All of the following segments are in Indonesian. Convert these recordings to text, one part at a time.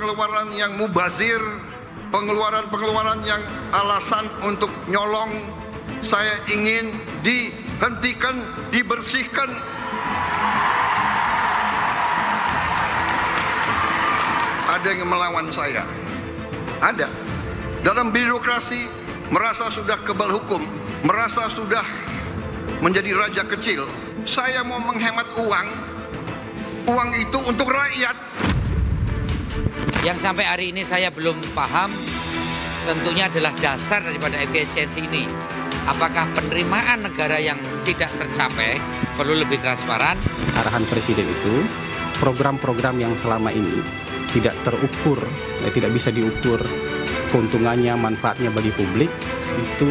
pengeluaran yang mubazir, pengeluaran yang alasan untuk nyolong, saya ingin dihentikan, dibersihkan. Ada yang melawan saya, ada. Dalam birokrasi merasa sudah kebal hukum, merasa sudah menjadi raja kecil. Saya mau menghemat uang itu untuk rakyat. Yang sampai hari ini saya belum paham tentunya adalah dasar daripada efisiensi ini. Apakah penerimaan negara yang tidak tercapai perlu lebih transparan? Arahan Presiden itu, program-program yang selama ini tidak terukur, tidak bisa diukur keuntungannya, manfaatnya bagi publik, itu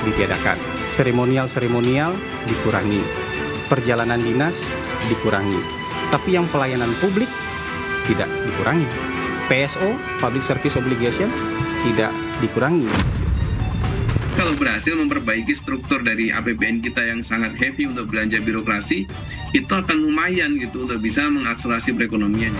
ditiadakan. Seremonial dikurangi, perjalanan dinas dikurangi, tapi yang pelayanan publik tidak dikurangi. PSO, Public Service Obligation, tidak dikurangi. Kalau berhasil memperbaiki struktur dari APBN kita yang sangat heavy untuk belanja birokrasi, itu akan lumayan gitu untuk bisa mengakselerasi perekonomian.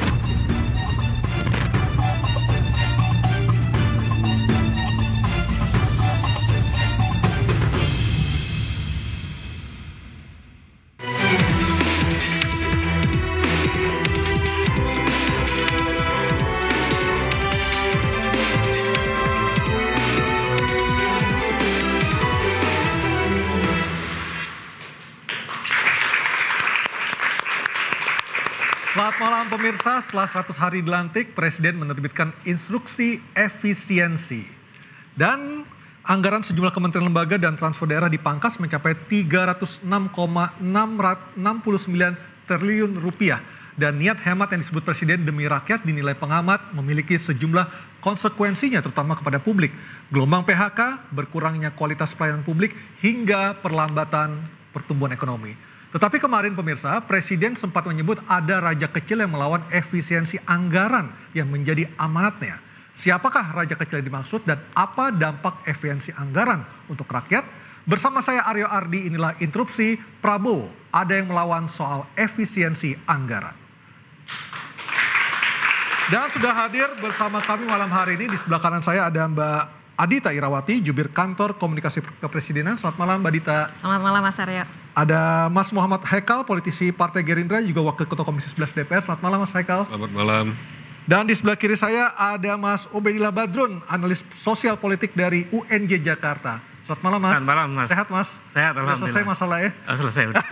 Selamat malam pemirsa, setelah 100 hari dilantik, Presiden menerbitkan instruksi efisiensi. Dan anggaran sejumlah kementerian lembaga dan transfer daerah dipangkas mencapai 306,669 triliun rupiah. Dan niat hemat yang disebut Presiden demi rakyat dinilai pengamat memiliki sejumlah konsekuensinya terutama kepada publik. Gelombang PHK, berkurangnya kualitas pelayanan publik, hingga perlambatan pertumbuhan ekonomi. Tetapi kemarin pemirsa, Presiden sempat menyebut ada raja kecil yang melawan efisiensi anggaran yang menjadi amanatnya. Siapakah raja kecil yang dimaksud dan apa dampak efisiensi anggaran untuk rakyat? Bersama saya Aryo Ardi, inilah Interupsi Prabowo. Ada yang melawan soal efisiensi anggaran. Dan sudah hadir bersama kami malam hari ini, di sebelah kanan saya ada Mbak Adita Irawati, Jubir Kantor Komunikasi Kepresidenan. Selamat malam Mbak Adita. Selamat malam Mas Aryo. Ada Mas Muhammad Haikal, politisi Partai Gerindra, juga Wakil Ketua Komisi 11 DPR. Selamat malam Mas Haikal. Selamat malam. Dan di sebelah kiri saya ada Mas Ubedillah Badrun, analis sosial politik dari UNJ Jakarta. Selamat malam Mas. Selamat malam Mas. Sehat Mas? Sehat alhamdulillah. Selesai masalah ya? Selesai udah.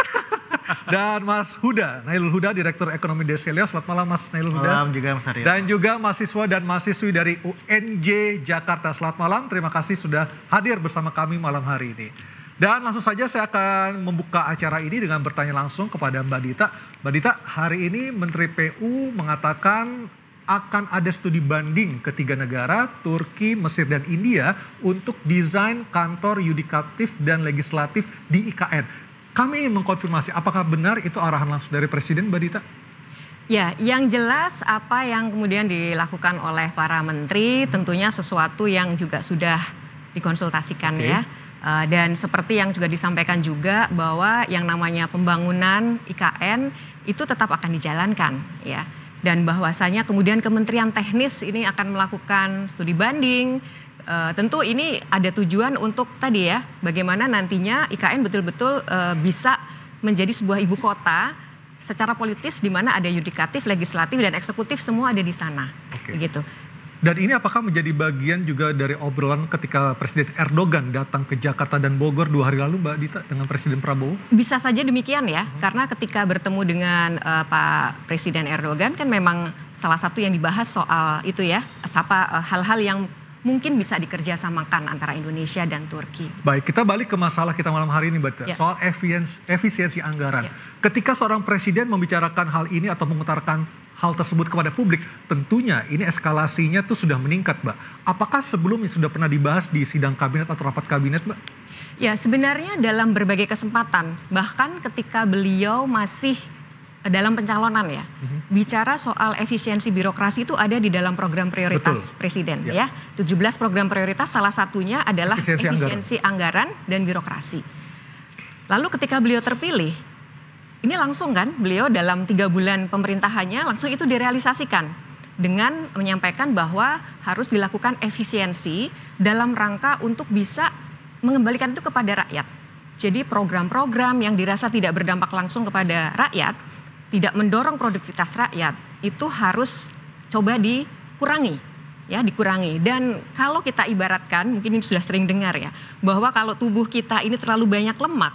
Dan Mas Huda, Nailul Huda, Direktur Ekonomi Deselio. Selamat malam Mas Nailul Huda. Malam juga Mas Aryo. Dan juga mahasiswa dan mahasiswi dari UNJ Jakarta. Selamat malam, terima kasih sudah hadir bersama kami malam hari ini. Dan langsung saja saya akan membuka acara ini dengan bertanya langsung kepada Mbak Dita. Mbak Dita, hari ini Menteri PU mengatakan akan ada studi banding ketiga negara, Turki, Mesir, dan India untuk desain kantor yudikatif dan legislatif di IKN. Kami ingin mengkonfirmasi apakah benar itu arahan langsung dari Presiden, Mbak Dita? Ya, yang jelas apa yang kemudian dilakukan oleh para menteri tentunya sesuatu yang juga sudah dikonsultasikan ya. Dan seperti yang juga disampaikan juga bahwa yang namanya pembangunan IKN itu tetap akan dijalankan ya. Dan bahwasanya kemudian Kementerian Teknis ini akan melakukan studi banding. Tentu ini ada tujuan untuk tadi ya, bagaimana nantinya IKN betul-betul bisa menjadi sebuah ibu kota secara politis di mana ada yudikatif, legislatif, dan eksekutif semua ada di sana. Begitu. Dan ini apakah menjadi bagian juga dari obrolan ketika Presiden Erdogan datang ke Jakarta dan Bogor 2 hari lalu, Mbak Dita, dengan Presiden Prabowo? Bisa saja demikian ya, karena ketika bertemu dengan Pak Presiden Erdogan kan memang salah satu yang dibahas soal itu ya, hal-hal yang mungkin bisa dikerjasamakan antara Indonesia dan Turki. Baik, kita balik ke masalah kita malam hari ini, Mbak Dita, Ya. soal efisiensi anggaran. Ya. Ketika seorang presiden membicarakan hal ini atau mengutarakan hal tersebut kepada publik, tentunya ini eskalasinya tuh sudah meningkat, Mbak. Apakah sebelumnya sudah pernah dibahas di sidang kabinet atau rapat kabinet, Mbak? Ya, sebenarnya dalam berbagai kesempatan, bahkan ketika beliau masih dalam pencalonan ya, bicara soal efisiensi birokrasi itu ada di dalam program prioritas Presiden ya. 17 program prioritas, salah satunya adalah efisiensi anggaran dan birokrasi. Lalu ketika beliau terpilih, ini langsung kan beliau dalam 3 bulan pemerintahannya langsung itu direalisasikan. dengan menyampaikan bahwa harus dilakukan efisiensi dalam rangka untuk bisa mengembalikan itu kepada rakyat. Jadi program-program yang dirasa tidak berdampak langsung kepada rakyat, tidak mendorong produktivitas rakyat, itu harus coba dikurangi. Dan kalau kita ibaratkan, mungkin ini sudah sering dengar ya, bahwa kalau tubuh kita ini terlalu banyak lemak,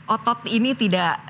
otot ini tidak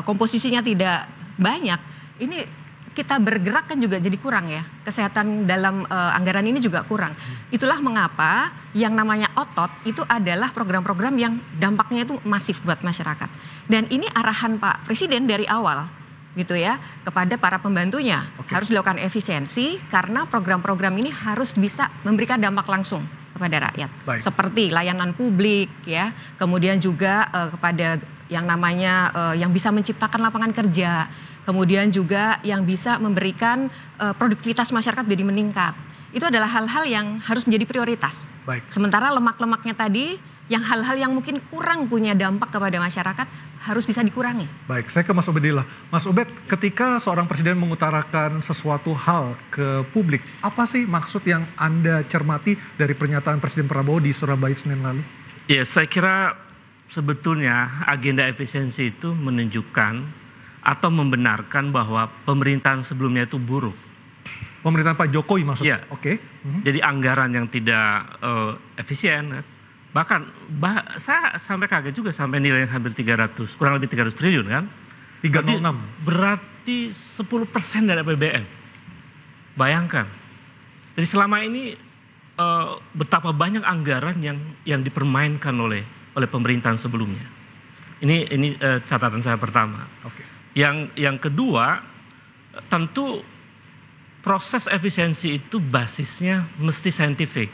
komposisinya tidak banyak, ini kita bergerak kan juga jadi kurang ya. Kesehatan dalam anggaran ini juga kurang. Itulah mengapa yang namanya otot itu adalah program-program yang dampaknya itu masif buat masyarakat. Dan ini arahan Pak Presiden dari awal gitu ya kepada para pembantunya. Harus dilakukan efisiensi karena program-program ini harus bisa memberikan dampak langsung kepada rakyat. Seperti layanan publik ya, kemudian juga kepada yang namanya yang bisa menciptakan lapangan kerja. Kemudian juga yang bisa memberikan produktivitas masyarakat jadi meningkat. Itu adalah hal-hal yang harus menjadi prioritas. Sementara lemak-lemaknya tadi, yang hal-hal yang mungkin kurang punya dampak kepada masyarakat harus bisa dikurangi. Baik, saya ke Mas Ubedillah. Mas Ubed, ketika seorang presiden mengutarakan sesuatu hal ke publik, apa sih maksud yang Anda cermati dari pernyataan Presiden Prabowo di Surabaya Senin lalu? Ya, saya kira sebetulnya agenda efisiensi itu menunjukkan atau membenarkan bahwa pemerintahan sebelumnya itu buruk. Pemerintahan Pak Jokowi maksudnya? Ya. Oke. Jadi anggaran yang tidak efisien. Bahkan saya sampai kaget juga sampai nilainya hampir 300, kurang lebih 300 triliun kan. 306. Berarti 10% dari APBN. Bayangkan. Jadi selama ini betapa banyak anggaran yang dipermainkan oleh pemerintahan sebelumnya. Ini catatan saya pertama. Oke. Yang kedua, tentu proses efisiensi itu basisnya mesti saintifik.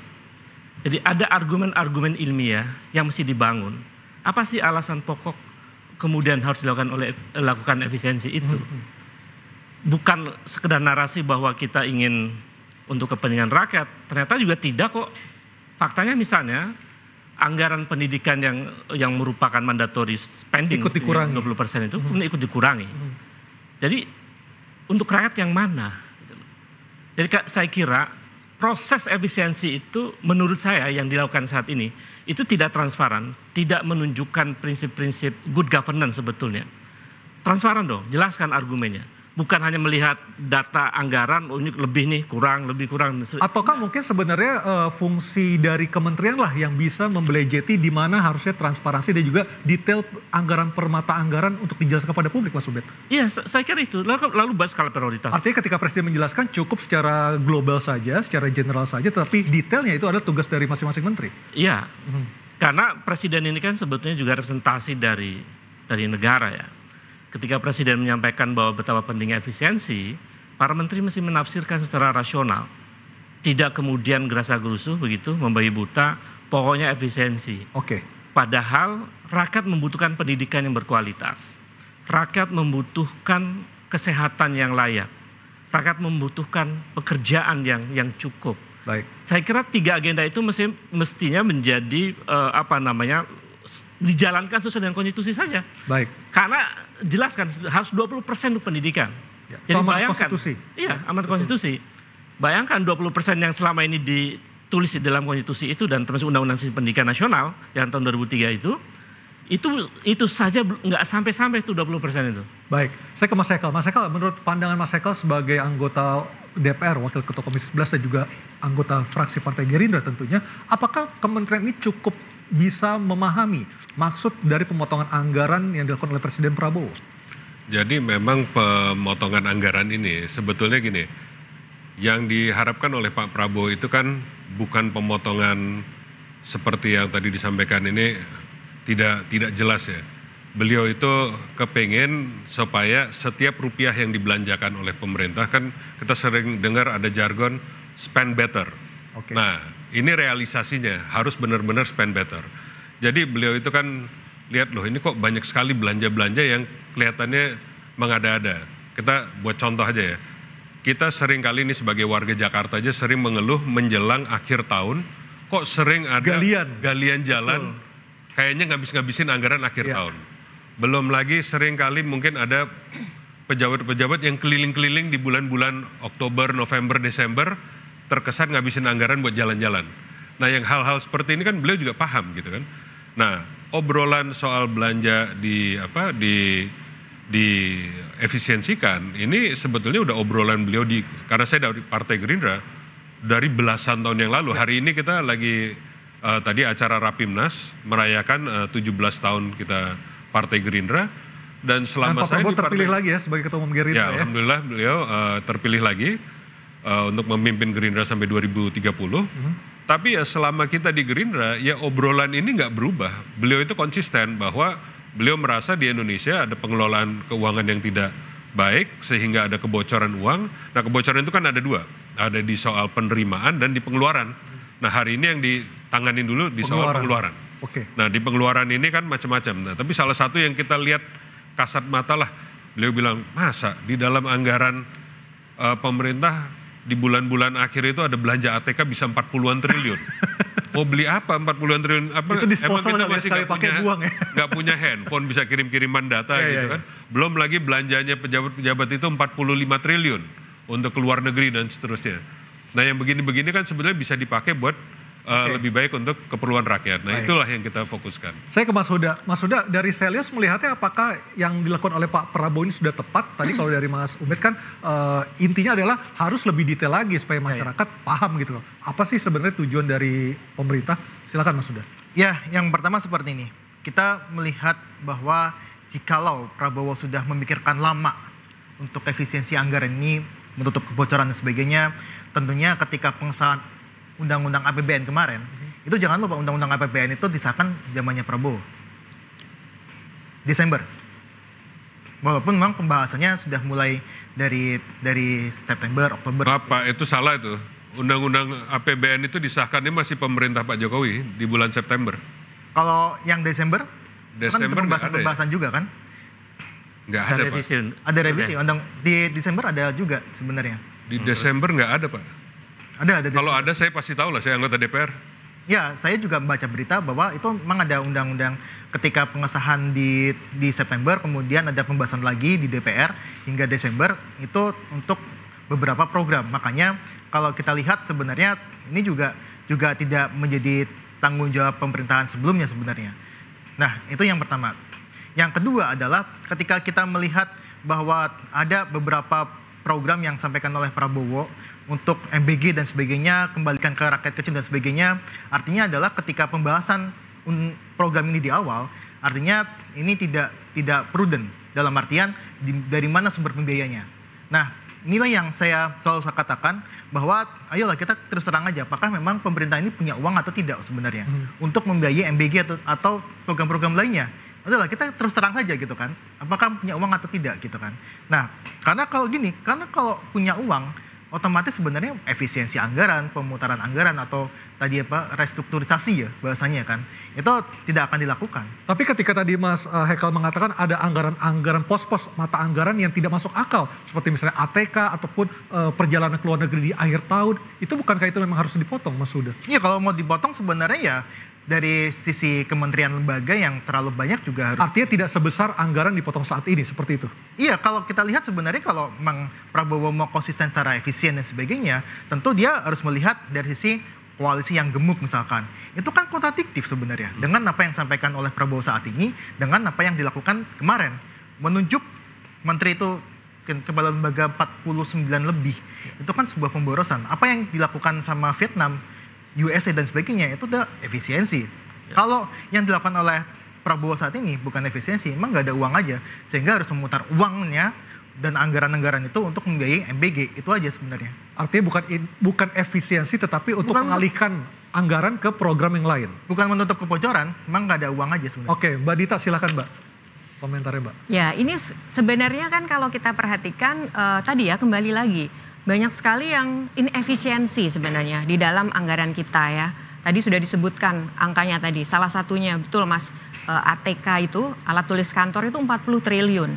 Jadi ada argumen-argumen ilmiah yang mesti dibangun. Apa sih alasan pokok kemudian harus dilakukan efisiensi itu? Bukan sekedar narasi bahwa kita ingin untuk kepentingan rakyat. Ternyata juga tidak kok. Faktanya misalnya anggaran pendidikan yang merupakan mandatory spending ikut dikurangi. 20% itu ikut dikurangi. Jadi untuk rakyat yang mana? Jadi saya kira proses efisiensi itu menurut saya yang dilakukan saat ini itu tidak transparan, tidak menunjukkan prinsip-prinsip good governance sebetulnya. Transparan dong, jelaskan argumennya. Bukan hanya melihat data anggaran, oh ini lebih nih, kurang, lebih kurang. Ataukah mungkin sebenarnya fungsi dari kementerian lah yang bisa membelejeti di mana harusnya transparansi dan juga detail anggaran per mata anggaran untuk dijelaskan kepada publik, Mas Ubed? Iya, saya kira itu. Lalu bahas skala prioritas. Artinya ketika Presiden menjelaskan cukup secara global saja, secara general saja, tetapi detailnya itu adalah tugas dari masing-masing menteri. Iya, karena Presiden ini kan sebetulnya juga representasi dari negara ya. Ketika Presiden menyampaikan bahwa betapa pentingnya efisiensi, para menteri mesti menafsirkan secara rasional. Tidak kemudian gerasa-gerusu begitu, membabi buta, pokoknya efisiensi. Oke. Padahal rakyat membutuhkan pendidikan yang berkualitas. Rakyat membutuhkan kesehatan yang layak. Rakyat membutuhkan pekerjaan yang cukup. Baik. Saya kira 3 agenda itu mestinya menjadi dijalankan sesuai dengan konstitusi saja. Baik. Karena jelaskan harus 20% untuk pendidikan. Ya, jadi amanat bayangkan, konstitusi. Iya, amanat konstitusi. Bayangkan 20% yang selama ini ditulis di dalam konstitusi itu dan termasuk Undang-Undang Sistem Pendidikan Nasional yang tahun 2003 itu saja nggak sampai itu 20% itu. Baik, saya ke Mas Hekel. Mas Hekel, menurut pandangan Mas Hekel sebagai anggota DPR, Wakil Ketua Komisi 11 dan juga anggota fraksi Partai Gerindra tentunya, apakah kementerian ini cukup bisa memahami maksud dari pemotongan anggaran yang dilakukan oleh Presiden Prabowo? Jadi memang pemotongan anggaran ini sebetulnya gini, yang diharapkan oleh Pak Prabowo itu kan bukan pemotongan seperti yang tadi disampaikan ini tidak jelas ya. Beliau itu kepengen supaya setiap rupiah yang dibelanjakan oleh pemerintah, kan kita sering dengar ada jargon spend better. Okay. Nah, ini realisasinya harus benar-benar spend better. Jadi beliau itu kan lihat loh ini kok banyak sekali belanja-belanja yang kelihatannya mengada-ada. Kita buat contoh aja ya. Kita sering kali ini sebagai warga Jakarta aja sering mengeluh menjelang akhir tahun kok sering ada galian jalan. Kayaknya ngabis-ngabisin anggaran akhir tahun. Belum lagi sering kali mungkin ada pejabat-pejabat yang keliling-keliling di bulan-bulan Oktober, November, Desember terkesan ngabisin anggaran buat jalan-jalan. Nah, yang hal-hal seperti ini kan beliau juga paham gitu kan. Nah, obrolan soal belanja di efisiensikan ini sebetulnya udah obrolan beliau karena saya dari Partai Gerindra dari belasan tahun yang lalu. Hari ini kita lagi tadi acara Rapimnas merayakan 17 tahun kita Partai Gerindra dan selama Pak Prabowo terpilih lagi ya sebagai Ketua Umum Gerindra ya. Alhamdulillah beliau terpilih lagi untuk memimpin Gerindra sampai 2030. Tapi ya selama kita di Gerindra ya obrolan ini nggak berubah. Beliau itu konsisten bahwa beliau merasa di Indonesia ada pengelolaan keuangan yang tidak baik sehingga ada kebocoran uang. Nah, kebocoran itu kan ada dua, ada di soal penerimaan dan di pengeluaran. Nah, hari ini yang ditanganin dulu di soal pengeluaran. Oke. Nah, di pengeluaran ini kan macam-macam. Nah, tapi salah satu yang kita lihat kasat mata lah, beliau bilang masa di dalam anggaran pemerintah di bulan-bulan akhir itu ada belanja ATK bisa 40-an triliun. Mau beli apa 40-an triliun? Apa, itu disposal emang kita masih sekali pakai buang ya? Nggak punya handphone bisa kirim-kiriman data gitu kan. Belum lagi belanjanya pejabat-pejabat itu 45 triliun untuk ke luar negeri dan seterusnya. Nah, yang begini-begini kan sebenarnya bisa dipakai buat lebih baik untuk keperluan rakyat. Nah, itulah yang kita fokuskan. Saya ke Mas Huda. Mas Huda, dari Selyos melihatnya apakah yang dilakukan oleh Pak Prabowo ini sudah tepat? Tadi kalau dari Mas Umes kan intinya adalah harus lebih detail lagi supaya masyarakat paham gitu loh. Apa sih sebenarnya tujuan dari pemerintah? Silakan Mas Huda. Ya, yang pertama seperti ini. Kita melihat bahwa jikalau Prabowo sudah memikirkan lama untuk efisiensi anggaran ini, menutup kebocoran dan sebagainya, tentunya ketika pengesahan Undang-Undang APBN kemarin, itu jangan lupa Undang-Undang APBN itu disahkan zamannya Prabowo. Desember. Walaupun memang pembahasannya sudah mulai dari September, Oktober. Pak, itu salah itu. Undang-Undang APBN itu disahkannya masih pemerintah Pak Jokowi di bulan September. Kalau yang Desember kan nggak ada pembahasan juga kan? Nggak ada, Pak. Ada revisi. Di Desember ada juga sebenarnya. Di Desember nggak ada, Pak. Ada. Kalau ada saya pasti tahu lah, saya anggota DPR. Ya, saya juga membaca berita bahwa itu memang ada undang-undang ketika pengesahan di September, kemudian ada pembahasan lagi di DPR hingga Desember itu untuk beberapa program. Makanya kalau kita lihat sebenarnya ini juga tidak menjadi tanggung jawab pemerintahan sebelumnya sebenarnya. Nah, itu yang pertama. Yang kedua adalah ketika kita melihat bahwa ada beberapa program yang disampaikan oleh Prabowo untuk MBG dan sebagainya, kembalikan ke rakyat kecil dan sebagainya, artinya adalah ketika pembahasan program ini di awal, artinya ini tidak prudent dalam artian dari mana sumber pembiayanya. Nah, inilah yang saya selalu katakan bahwa ayolah kita terus terang aja, apakah memang pemerintah ini punya uang atau tidak sebenarnya untuk membiayai MBG atau program-program lainnya. Adalah kita terus terang saja gitu kan, apakah punya uang atau tidak gitu kan. Nah, karena kalau punya uang, otomatis sebenarnya efisiensi anggaran, pemutaran anggaran atau tadi restrukturisasi ya bahasanya kan, itu tidak akan dilakukan. Tapi ketika tadi Mas Hekal mengatakan ada anggaran pos-pos mata anggaran yang tidak masuk akal, seperti misalnya ATK ataupun perjalanan ke luar negeri di akhir tahun, itu bukankah itu memang harus dipotong, Mas Huda? Iya, kalau mau dipotong sebenarnya ya dari sisi kementerian lembaga yang terlalu banyak juga harus. Artinya tidak sebesar anggaran dipotong saat ini, seperti itu? Iya, kalau kita lihat sebenarnya kalau memang Prabowo mau konsisten secara efisien dan sebagainya, tentu dia harus melihat dari sisi koalisi yang gemuk misalkan. Itu kan kontradiktif sebenarnya dengan apa yang disampaikan oleh Prabowo saat ini, dengan apa yang dilakukan kemarin. Menunjuk menteri itu kepala lembaga 49 lebih, itu kan sebuah pemborosan. Apa yang dilakukan sama Vietnam, USA dan sebagainya itu udah efisiensi. Kalau yang dilakukan oleh Prabowo saat ini bukan efisiensi, emang nggak ada uang aja, sehingga harus memutar uangnya dan anggaran-anggaran itu untuk membiayai MBG, itu aja sebenarnya. Artinya bukan efisiensi, tetapi untuk mengalihkan anggaran ke program yang lain. Bukan menutup kebocoran, emang nggak ada uang aja sebenarnya. Oke, Mbak Dita silakan Mbak, komentarnya Mbak. Ya, ini sebenarnya kan kalau kita perhatikan tadi ya kembali lagi. Banyak sekali yang inefisiensi sebenarnya di dalam anggaran kita ya. Tadi sudah disebutkan angkanya tadi. Salah satunya betul Mas, ATK itu alat tulis kantor itu 40 triliun.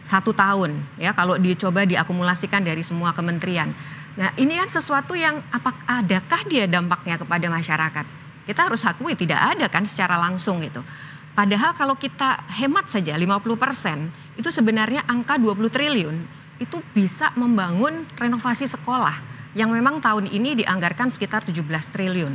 1 tahun ya kalau dicoba diakumulasikan dari semua kementerian. Nah, ini kan sesuatu yang adakah dia dampaknya kepada masyarakat? Kita harus akui tidak ada kan secara langsung gitu. Padahal kalau kita hemat saja 50%, itu sebenarnya angka 20 triliun itu bisa membangun renovasi sekolah yang memang tahun ini dianggarkan sekitar 17 triliun.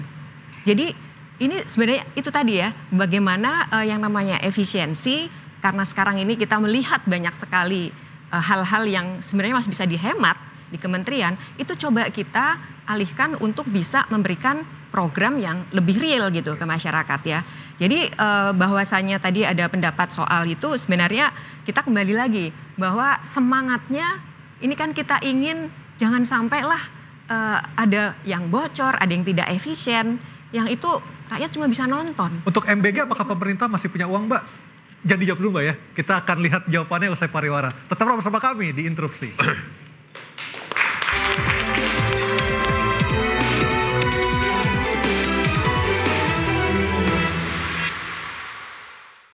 Jadi ini sebenarnya itu tadi ya, bagaimana yang namanya efisiensi, karena sekarang ini kita melihat banyak sekali hal-hal yang sebenarnya masih bisa dihemat di kementerian, itu coba kita alihkan untuk bisa memberikan program yang lebih real gitu ke masyarakat ya. Jadi bahwasannya tadi ada pendapat soal itu, sebenarnya kita kembali lagi bahwa semangatnya ini kan kita ingin jangan sampailah ada yang bocor, ada yang tidak efisien, yang itu rakyat cuma bisa nonton. Untuk MBG apakah pemerintah masih punya uang, Mbak? Jangan dijawab dulu Mbak ya, kita akan lihat jawabannya usai pariwara. Tetap bersama kami di Interupsi.